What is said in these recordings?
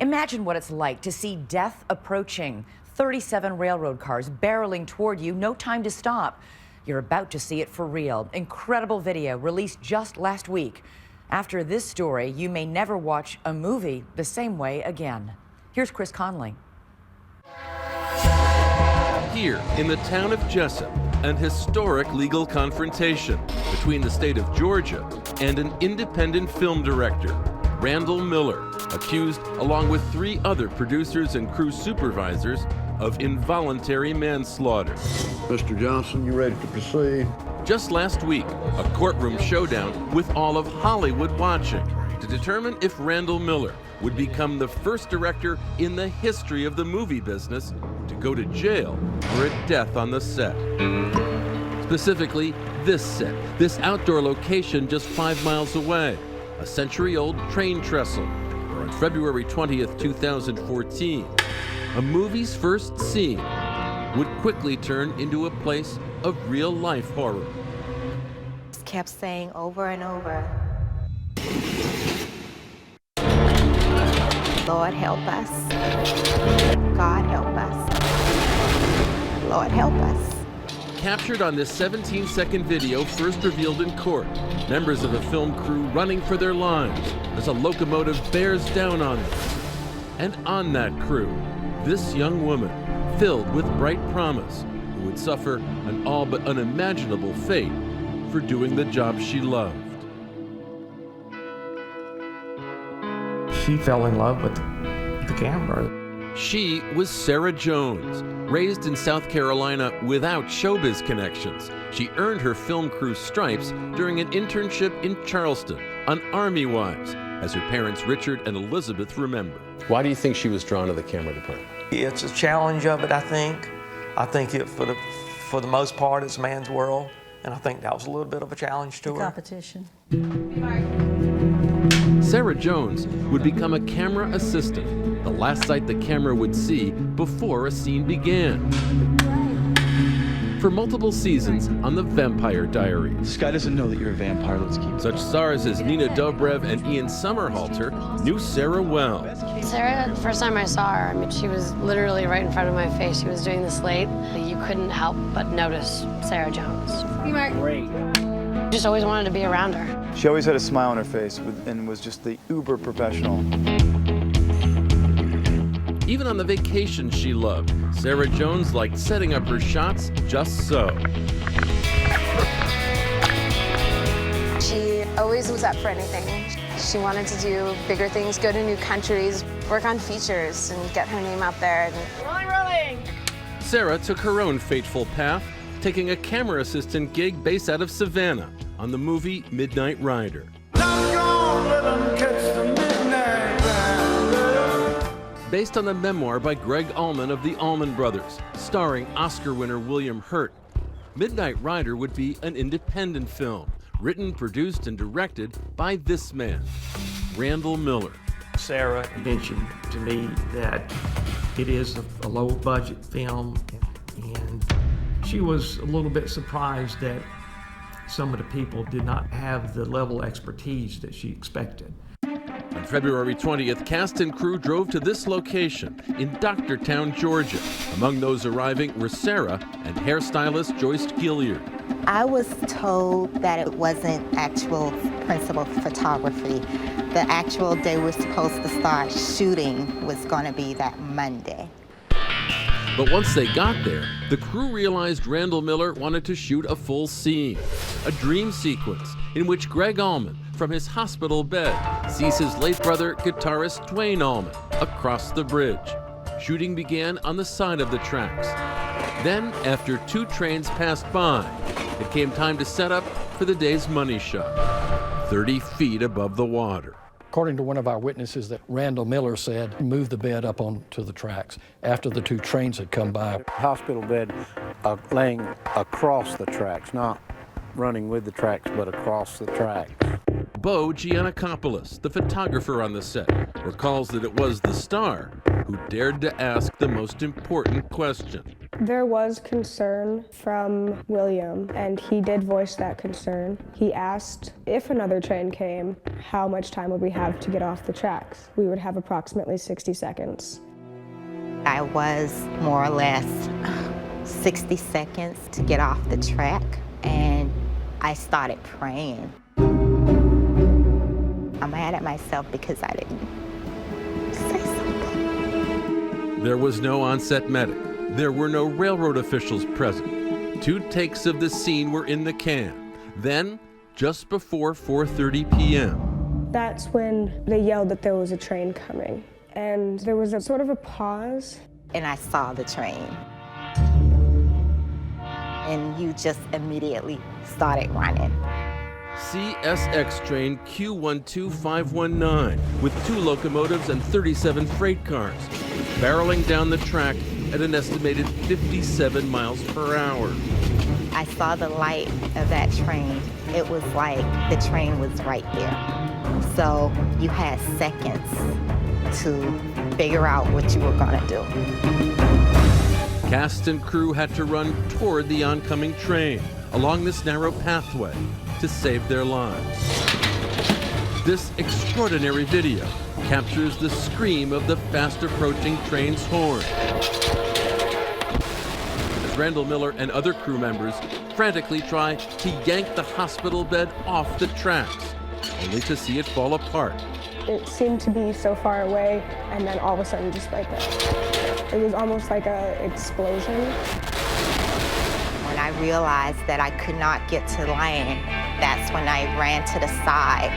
Imagine what it's like to see death approaching. 37 railroad cars barreling toward you, no time to stop. You're about to see it for real. Incredible video released just last week. After this story, you may never watch a movie the same way again. Here's Chris Conley. Here in the town of Jessup, an historic legal confrontation between the state of Georgia and an independent film director, Randall Miller, accused along with 3 other producers and crew supervisors of involuntary manslaughter. Mr. Johnson, you ready to proceed? Just last week, a courtroom showdown with all of Hollywood watching to determine if Randall Miller would become the first director in the history of the movie business to go to jail for a death on the set. Specifically, this set, this outdoor location just 5 miles away, a century-old train trestle, where on February 20th, 2014, a movie's first scene would quickly turn into a place of real-life horror. Just kept saying over and over, Lord help us, God help us, Lord help us. Captured on this 17-second video first revealed in court, members of a film crew running for their lives as a locomotive bears down on them. And on that crew, this young woman, filled with bright promise, who would suffer an all but unimaginable fate for doing the job she loved. She fell in love with the camera. She was Sarah Jones, raised in South Carolina without showbiz connections. She earned her film crew stripes during an internship in Charleston on Army Wives, as her parents Richard and Elizabeth remember. Why do you think she was drawn to the camera department? It's a challenge of it, I think. I think it, for the most part, it's a man's world, and I think that was a little bit of a challenge to her. Competition. Sarah Jones would become a camera assistant, the last sight the camera would see before a scene began. For multiple seasons on The Vampire Diaries. This guy doesn't know that you're a vampire. Let's keep it. Such stars as Nina Dobrev and Ian Somerhalder knew Sarah well. Sarah, the first time I saw her, I mean, she was literally right in front of my face. She was doing the slate. You couldn't help but notice Sarah Jones. Great. Just always wanted to be around her. She always had a smile on her face and was just the uber professional. Even on the vacations she loved, Sarah Jones liked setting up her shots just so. She always was up for anything. She wanted to do bigger things, go to new countries, work on features, and get her name out there. Rolling! Sarah took her own fateful path, taking a camera assistant gig based out of Savannah on the movie Midnight Rider. Based on the memoir by Greg Allman of the Allman Brothers, starring Oscar winner William Hurt, Midnight Rider would be an independent film, written, produced, and directed by this man, Randall Miller. Sarah mentioned to me that it is a low-budget film, and she was a little bit surprised that some of the people did not have the level of expertise that she expected. On February 20th, cast and crew drove to this location in Doctortown, Georgia. Among those arriving were Sarah and hairstylist Joyce Gilliard. I was told that it wasn't actual principal photography. The actual day we're supposed to start shooting was going to be that Monday. But once they got there, the crew realized Randall Miller wanted to shoot a full scene, a dream sequence in which Greg Allman, from his hospital bed, sees his late brother, guitarist Dwayne Allman, across the bridge. Shooting began on the side of the tracks. Then, after 2 trains passed by, it came time to set up for the day's money shot, 30 feet above the water. According to one of our witnesses, that Randall Miller said, move the bed up onto the tracks after the 2 trains had come by. Hospital bed laying across the tracks, not running with the tracks, but across the tracks. Bo Giannakopoulos, the photographer on the set, recalls that it was the star who dared to ask the most important question. There was concern from William, and he did voice that concern. He asked if another train came, how much time would we have to get off the tracks? We would have approximately 60 seconds. I was more or less 60 seconds to get off the track, and I started praying. I'm mad at myself because I didn't say something. There was no on-set medic. There were no railroad officials present. 2 takes of the scene were in the can. Then, just before 4:30 p.m. That's when they yelled that there was a train coming. And there was a sort of a pause. And I saw the train. And you just immediately started running. CSX train Q12519 with 2 locomotives and 37 freight cars, barreling down the track at an estimated 57 miles per hour. I saw the light of that train. It was like the train was right there. So you had seconds to figure out what you were gonna do. Cast and crew had to run toward the oncoming train along this narrow pathway to save their lives. This extraordinary video captures the scream of the fast-approaching train's horn as Randall Miller and other crew members frantically try to yank the hospital bed off the tracks, only to see it fall apart. It seemed to be so far away, and then all of a sudden just right there. It was almost like an explosion. When I realized that I could not get to land, that's when I ran to the side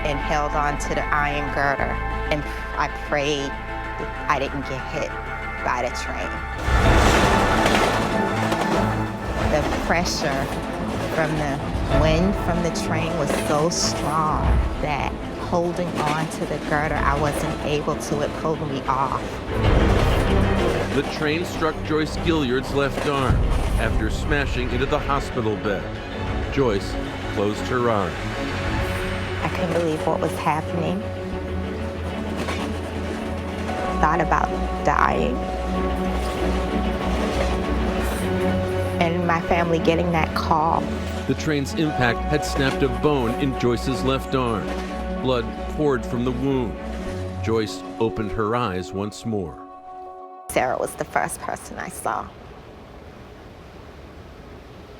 and held on to the iron girder, and I prayed that I didn't get hit by the train. The pressure from the wind from the train was so strong that holding on to the girder, I wasn't able to. It pulled me off. The train struck Joyce Gilliard's left arm after smashing into the hospital bed. Joyce closed her eyes. I couldn't believe what was happening. Thought about dying. And my family getting that call. The train's impact had snapped a bone in Joyce's left arm. Blood poured from the wound. Joyce opened her eyes once more. Sarah was the first person I saw.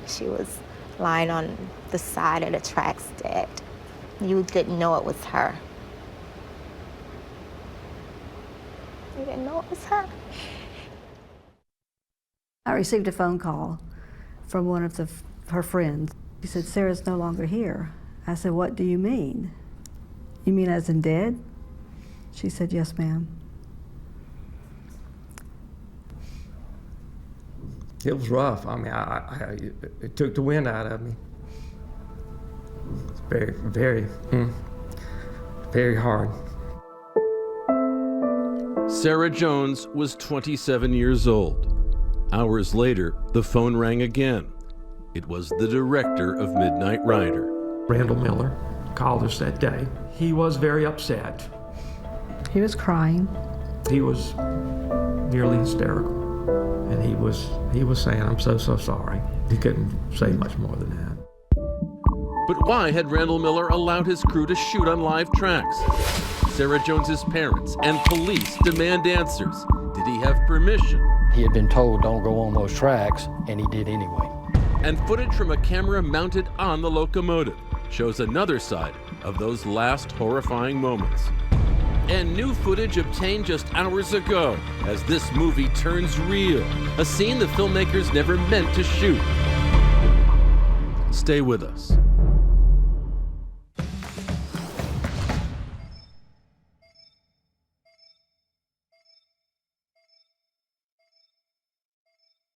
She was lying on the side of the tracks dead. You didn't know it was her. You didn't know it was her. I received a phone call from one of her friends. She said, "Sarah's no longer here." I said, "What do you mean? You mean as in dead?" She said, "Yes, ma'am." It was rough. I mean, it took the wind out of me. It's very, very, very hard. Sarah Jones was 27 years old. Hours later, the phone rang again. It was the director of Midnight Rider. Randall Miller called us that day. He was very upset. He was crying. He was nearly hysterical. And he was saying, "I'm so sorry." He couldn't say much more than that. But why had Randall Miller allowed his crew to shoot on live tracks? Sarah Jones's parents and police demand answers. Did he have permission? He had been told don't go on those tracks, and he did anyway. And footage from a camera mounted on the locomotive shows another side of those last horrifying moments. And new footage obtained just hours ago as this movie turns real, a scene the filmmakers never meant to shoot. Stay with us.